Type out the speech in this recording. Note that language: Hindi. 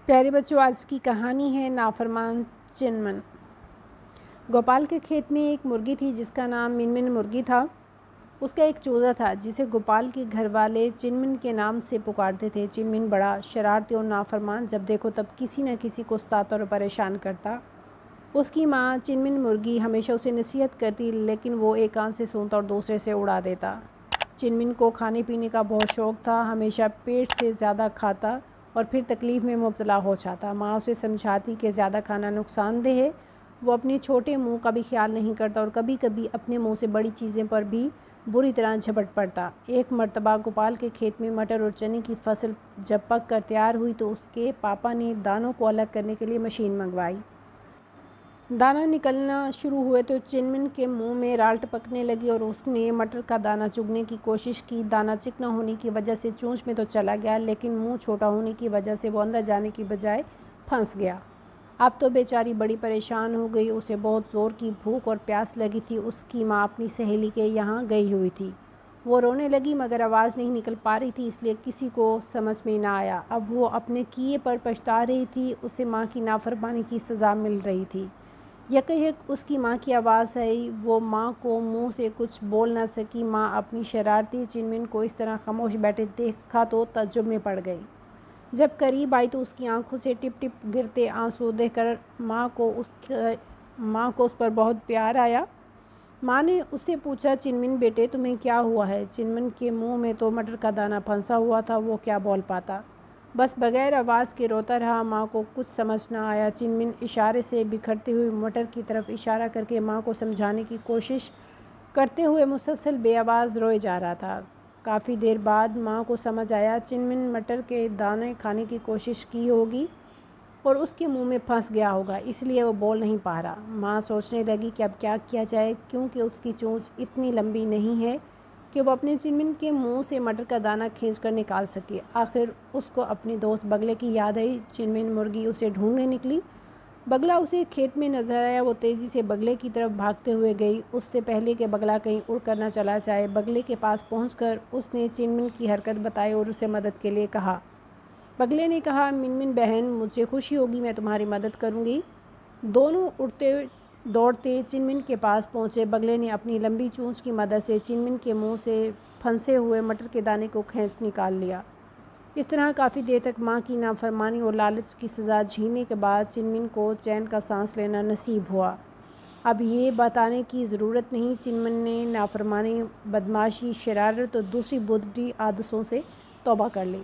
प्यारे बच्चों, आज की कहानी है नाफरमान चिनमिन। गोपाल के खेत में एक मुर्गी थी जिसका नाम मिनमिन मुर्गी था। उसका एक चूजा था जिसे गोपाल के घर वाले चिनमिन के नाम से पुकारते थे। चिनमिन बड़ा शरारती और नाफरमान, जब देखो तब किसी न किसी को सताता और परेशान करता। उसकी माँ चिनमिन मुर्गी हमेशा उसे नसीहत करती, लेकिन वो एक कान से सुनता और दूसरे से उड़ा देता। चिनमिन को खाने पीने का बहुत शौक़ था, हमेशा पेट से ज़्यादा खाता और फिर तकलीफ़ में मुब्तला हो जाता। माँ उसे समझाती कि ज़्यादा खाना नुकसानदेह है। वो अपने छोटे मुंह का भी ख्याल नहीं करता और कभी कभी अपने मुंह से बड़ी चीज़ें पर भी बुरी तरह झपट पड़ता। एक मर्तबा गोपाल के खेत में मटर और चने की फसल जब पक कर तैयार हुई तो उसके पापा ने दानों को अलग करने के लिए मशीन मंगवाई। दाना निकलना शुरू हुए तो चिनमिन के मुंह में राल टपकने लगी और उसने मटर का दाना चुगने की कोशिश की। दाना चिकना होने की वजह से चोंच में तो चला गया, लेकिन मुंह छोटा होने की वजह से वो अंदर जाने की बजाय फंस गया। अब तो बेचारी बड़ी परेशान हो गई। उसे बहुत ज़ोर की भूख और प्यास लगी थी। उसकी माँ अपनी सहेली के यहाँ गई हुई थी। वो रोने लगी मगर आवाज़ नहीं निकल पा रही थी, इसलिए किसी को समझ में ना आया। अब वो अपने किए पर पछता रही थी। उसे माँ की नाफरमानी की सज़ा मिल रही थी। यकयक उसकी माँ की आवाज़ आई। वो माँ को मुंह से कुछ बोल न सकी। माँ अपनी शरारती चिनमिन को इस तरह खामोश बैठे देखा तो ताज्जुब में पड़ गई। जब करीब आई तो उसकी आंखों से टिप टिप गिरते आंसू देखकर माँ को उस पर बहुत प्यार आया। माँ ने उससे पूछा, चिनमिन बेटे तुम्हें क्या हुआ है? चिनमिन के मुंह में तो मटर का दाना फंसा हुआ था, वो क्या बोल पाता, बस बगैर आवाज़ के रोता रहा। माँ को कुछ समझ न आया। चिनमिन इशारे से बिखरते हुए मटर की तरफ इशारा करके माँ को समझाने की कोशिश करते हुए मुसलसल बेआवाज़ रोए जा रहा था। काफ़ी देर बाद माँ को समझ आया चिनमिन मटर के दाने खाने की कोशिश की होगी और उसके मुंह में फंस गया होगा, इसलिए वो बोल नहीं पा रहा। माँ सोचने लगी कि अब क्या किया जाए, क्योंकि उसकी चोंच इतनी लंबी नहीं है कि वो अपने चिनमिन के मुंह से मटर का दाना खींचकर निकाल सके। आखिर उसको अपने दोस्त बगले की याद आई। चिनमिन मुर्गी उसे ढूंढने निकली। बगला उसे खेत में नजर आया। वो तेज़ी से बगले की तरफ भागते हुए गई, उससे पहले कि बगला कहीं उड़ कर न चला जाए। बगले के पास पहुंचकर उसने चिनमिन की हरकत बताई और उसे मदद के लिए कहा। बगले ने कहा, मिनमिन बहन, मुझे खुशी होगी, मैं तुम्हारी मदद करूंगी। दोनों उड़ते दौड़ते चिनमिन के पास पहुंचे। बगले ने अपनी लंबी चोंच की मदद से चिनमिन के मुंह से फंसे हुए मटर के दाने को खींच निकाल लिया। इस तरह काफ़ी देर तक माँ की नाफरमानी और लालच की सज़ा झेलने के बाद चिनमिन को चैन का सांस लेना नसीब हुआ। अब ये बताने की ज़रूरत नहीं, चिनमिन ने नाफरमानी, बदमाशी, शरारत और दूसरी बुरी आदतों से तौबा कर ली।